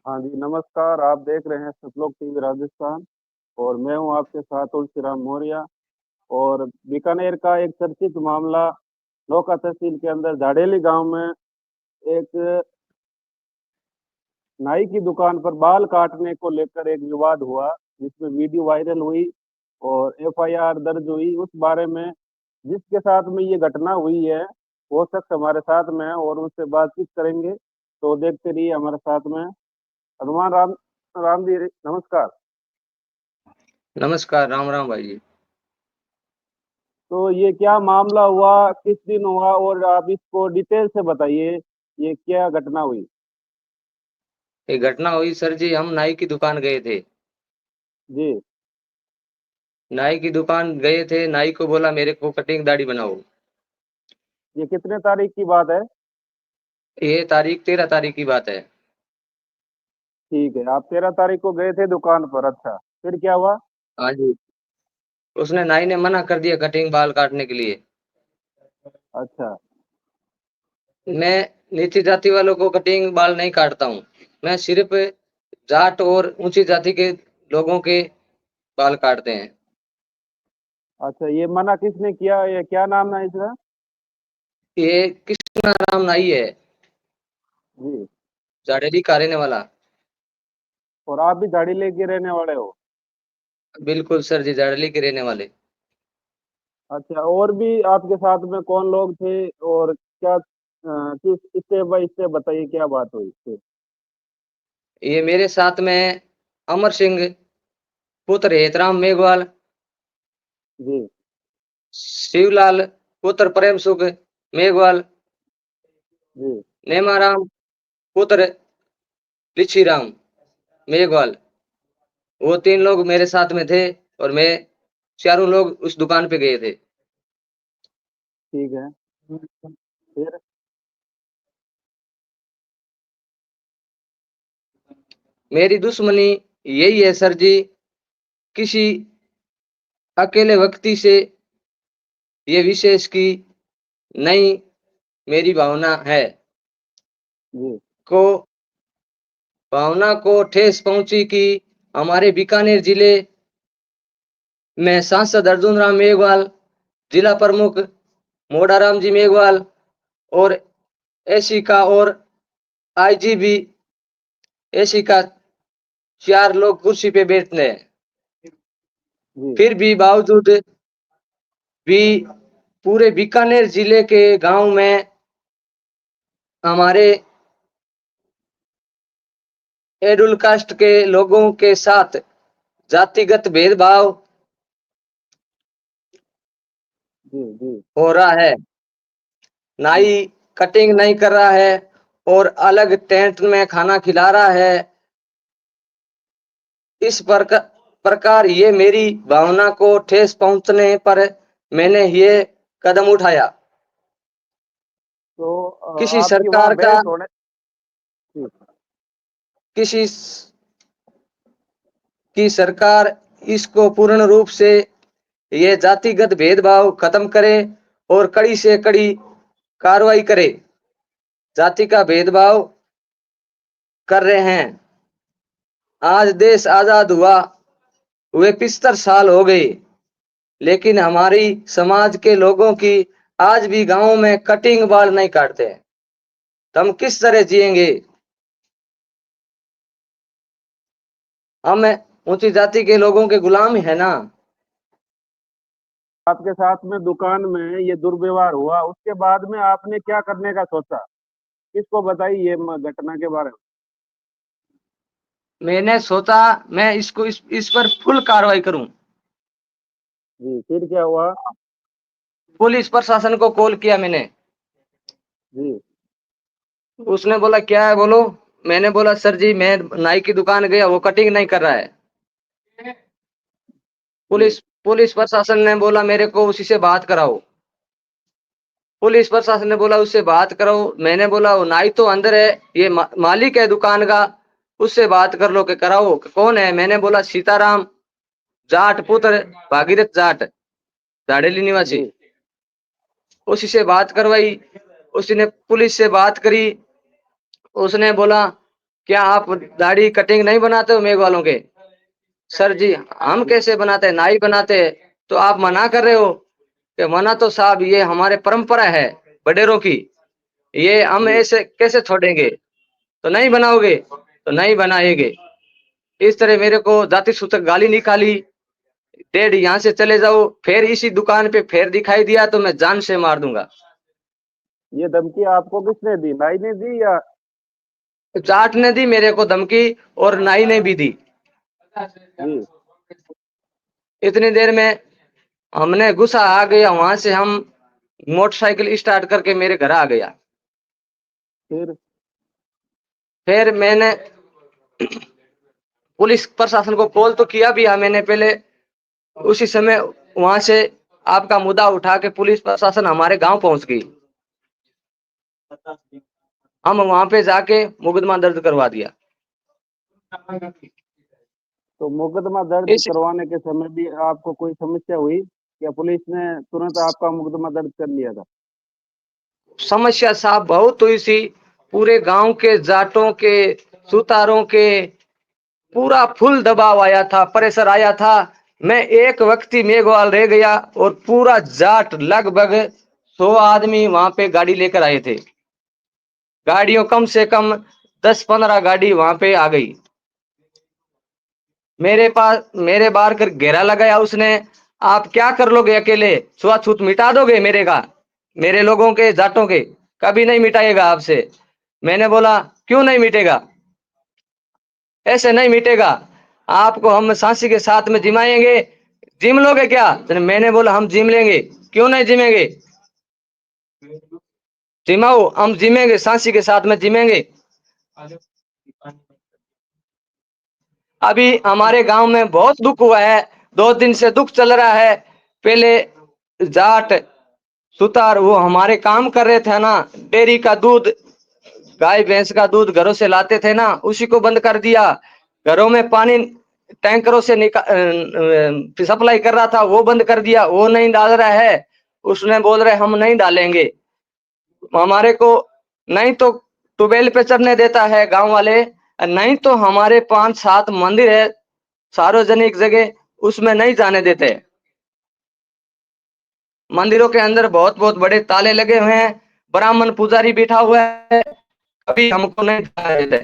हाँ जी, नमस्कार। आप देख रहे हैं सतलोक टीवी राजस्थान और मैं हूँ आपके साथ तुलसीराम मौर्य। और बीकानेर का एक चर्चित मामला नौका तहसील के अंदर झाड़ेली गांव में एक नाई की दुकान पर बाल काटने को लेकर एक विवाद हुआ, जिसमें वीडियो वायरल हुई और एफआईआर दर्ज हुई। उस बारे में जिसके साथ में ये घटना हुई है, वो शख्स हमारे साथ में है और उससे बातचीत करेंगे। तो देखते रहिए हमारे साथ में। हनुमान राम राम जी, नमस्कार। नमस्कार, राम राम भाई जी। तो ये क्या मामला हुआ, किस दिन हुआ, और आप इसको डिटेल से बताइए, ये क्या घटना हुई। ये घटना हुई सर जी, हम नाई की दुकान गए थे। जी। नाई की दुकान गए थे, नाई को बोला मेरे को कटिंग दाढ़ी बनाओ। ये कितने तारीख की बात है? ये तारीख 13 तारीख की बात है। ठीक है, आप 13 तारीख को गए थे दुकान पर। अच्छा, फिर क्या हुआ? हाँ जी। उसने नाई ने मना कर दिया कटिंग बाल काटने के लिए। अच्छा। मैं नीची जाति वालों को कटिंग बाल नहीं काटता हूँ। मैं सिर्फ जाट और ऊंची जाति के लोगों के बाल काटते हैं। अच्छा, ये मना किसने किया? ये क्या नाम है इसका? ये कृष्णा राम नाई है, जी। जाडेली का रहने वाला। और आप भी झाड़ी लेके रहने वाले हो? बिल्कुल सर जी, जाडेली के रहने वाले। अच्छा, और भी आपके साथ में कौन लोग थे? और क्या किस स्टेप बाय स्टेप बताइए, क्या बात हुई फिर। ये मेरे साथ में अमर सिंह पुत्र हेतराम मेघवाल, जी। शिवलाल पुत्र प्रेम सुख मेघवाल, जी। नेमाराम पुत्र लिच्छीराम मेघवाल, वो 3 लोग मेरे साथ में थे और मैं चारों लोग उस दुकान पे गए थे। ठीक है। फिर? मेरी दुश्मनी यही है सर जी, किसी अकेले व्यक्ति से ये विशेष की नहीं, मेरी भावना है जी। को भावना को ठेस पहुंची कि हमारे बीकानेर जिले में सांसद अर्जुन राम मेघवाल, जिला प्रमुख मोडाराम जी मेघवाल और एसी का और आईजीबी एसी का 4 लोग कुर्सी पे बैठते हैं। जी। फिर भी बावजूद भी पूरे बीकानेर जिले के गांव में हमारे शेड्यूल कास्ट के लोगों के साथ जातिगत भेदभाव जी। जी। हो रहा है। जी। नाई कटिंग नहीं कर रहा है और अलग टेंट में खाना खिला रहा है। इस प्रकार ये मेरी भावना को ठेस पहुंचने पर मैंने ये कदम उठाया। तो किसी आपकी वहाँ सरकार का बहस होने। जी। किसी की सरकार इसको पूर्ण रूप से ये जातिगत भेदभाव खत्म करे और कड़ी से कड़ी कार्रवाई करे। जाति का भेदभाव कर रहे हैं। आज देश आजाद हुए 75 साल हो गए, लेकिन हमारी समाज के लोगों की आज भी गांव में कटिंग बाल नहीं काटते हैं। तो हम किस तरह जिएंगे? हम ऊंची जाति के लोगों के गुलाम है ना। आपके साथ में दुकान में ये दुर्व्यवहार हुआ, उसके बाद में आपने क्या करने का सोचा? किसको बताइए ये घटना के बारे में। मैंने सोचा मैं इस पर फुल कार्रवाई करूं। जी, फिर क्या हुआ? पुलिस प्रशासन को कॉल किया मैंने। जी। उसने बोला क्या है बोलो। मैंने बोला सर जी मैं नाई की दुकान गया, वो कटिंग नहीं कर रहा है। जी। पुलिस प्रशासन ने बोला मेरे को उसी से बात कराओ। पुलिस प्रशासन ने बोला उससे बात करो। मैंने बोला वो नाई तो अंदर है, ये मालिक है दुकान का, उससे बात कर लो कि कराओ। कौन है? मैंने बोला सीताराम जाट पुत्र भागीरथ जाट, झाड़ेली निवासी। जी। उसी से बात करवाई। उसने पुलिस से बात करी। उसने बोला क्या आप दाढ़ी कटिंग नहीं बनाते हो मेघ वालों के? सर जी, हम कैसे बनाते हैं, नाई बनाते हैं। तो आप मना कर रहे हो कि मना तो साहब ये हमारे परंपरा है बडेरों की, ये हम जी ऐसे कैसे छोड़ेंगे? तो नहीं बनाओगे तो नहीं बनाएंगे। इस तरह मेरे को जाति सूचक गाली निकाली, डेढ़ यहाँ से चले जाओ, फिर इसी दुकान पे फिर दिखाई दिया तो मैं जान से मार दूंगा। ये धमकी आपको किसने दी, नाई ने दी या? जाट ने दी मेरे को धमकी और नाई ने भी दी। जी इतनी देर में हमने गुस्सा आ गया, वहां से हम मोटरसाइकिल स्टार्ट करके मेरे घर आ गया। फिर? फिर मैंने पुलिस प्रशासन को कॉल तो किया भी, मैंने पहले उसी समय वहां से आपका मुद्दा उठा के पुलिस प्रशासन हमारे गांव पहुंच गई। हम वहां पे जाके मुकदमा दर्ज करवा दिया। तो मुकदमा दर्ज इस करवाने के समय भी आपको कोई समस्या हुई, या पुलिस ने तुरंत आपका मुकदमा दर्ज कर लिया था? समस्या साहब बहुत हुई सी, पूरे गांव के जाटों के, सुतारों के पूरा फुल दबाव आया था, प्रेशर आया था। मैं एक व्यक्ति मेघवाल रह गया और पूरा जाट लगभग 100 आदमी वहां पे गाड़ी लेकर आए थे। गाड़ियों कम से कम 10-15 गाड़ी वहां पे आ गई। मेरे पास मेरे बार कर घेरा लगाया उसने। आप क्या कर लोगे अकेले, छुआछूत मिटा दोगे मेरे का, मेरे लोगों के, जाटों के? कभी नहीं मिटाएगा आपसे। मैंने बोला क्यों नहीं मिटेगा, ऐसे नहीं मिटेगा, आपको हम सांसी के साथ में जिमाएंगे, जिम लोगे क्या? तो मैंने बोला हम जिम लेंगे। क्यों नहीं जिमेंगे, जिमाओ, हम जिमेंगे, सांसी के साथ में जिमेंगे। अभी हमारे गांव में बहुत दुख हुआ है, 2 दिन से दुख चल रहा है। पहले जाट सुतार वो हमारे काम कर रहे थे ना, डेयरी का दूध, गाय भैंस का दूध घरों से लाते थे ना, उसी को बंद कर दिया। घरों में पानी टैंकरों से सप्लाई कर रहा था, वो बंद कर दिया, वो नहीं डाल रहा है। उसने बोल रहे हम नहीं डालेंगे, हमारे को नहीं तो ट्यूबवेल पे चढ़ने देता है गांव वाले, नहीं तो हमारे 5-7 मंदिर है सार्वजनिक जगह, उसमें नहीं जाने देते। मंदिरों के अंदर बहुत बहुत बड़े ताले लगे हुए हैं, ब्राह्मण पुजारी बैठा हुआ है, कभी हमको नहीं जाने देते।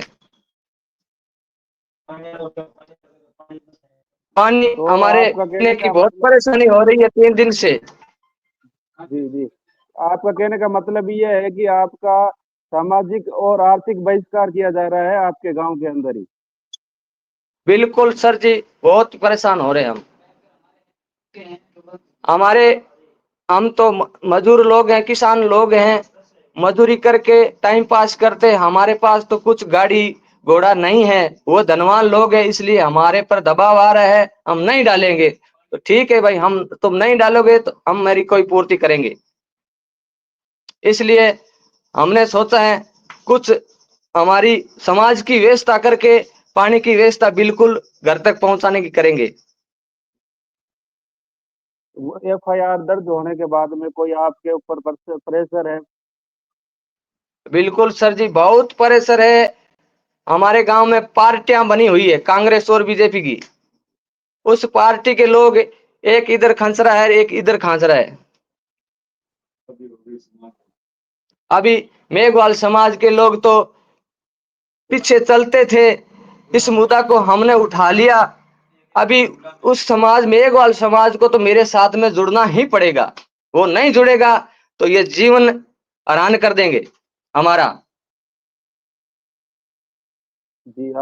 पानी तो हमारे आपका पीने कहने की का बहुत मतलब, परेशानी हो रही है 3 दिन से। जी जी, आपका कहने का मतलब ये है कि आपका सामाजिक और आर्थिक बहिष्कार किया जा रहा है आपके गांव के अंदर ही? बिल्कुल सर जी, बहुत परेशान हो रहे हैं हम। हमारे हम तो मजदूर लोग हैं, किसान लोग हैं, मजदूरी करके टाइम पास करते, हमारे पास तो कुछ गाड़ी घोड़ा नहीं है, वो धनवान लोग हैं, इसलिए हमारे पर दबाव आ रहा है, हम नहीं डालेंगे। तो ठीक है भाई, हम तुम नहीं डालोगे तो हम मेरी कोई पूर्ति करेंगे। इसलिए हमने सोचा है कुछ हमारी समाज की व्यवस्था करके पानी की व्यवस्था बिल्कुल घर तक पहुंचाने की करेंगे। एफआईआर दर्ज होने के बाद में कोई आपके ऊपर प्रेशर है? बिल्कुल सर जी, बहुत प्रेशर है। हमारे गांव में पार्टियां बनी हुई है, कांग्रेस और बीजेपी की। उस पार्टी के लोग एक इधर खंच रहा है, एक इधर खांच रहा है। अभी मेघवाल समाज के लोग तो पीछे चलते थे, इस मुद्दा को हमने उठा लिया। अभी उस समाज, मेघवाल समाज को तो मेरे साथ में जुड़ना ही पड़ेगा, वो नहीं जुड़ेगा तो ये जीवन हरान कर देंगे हमारा। जी।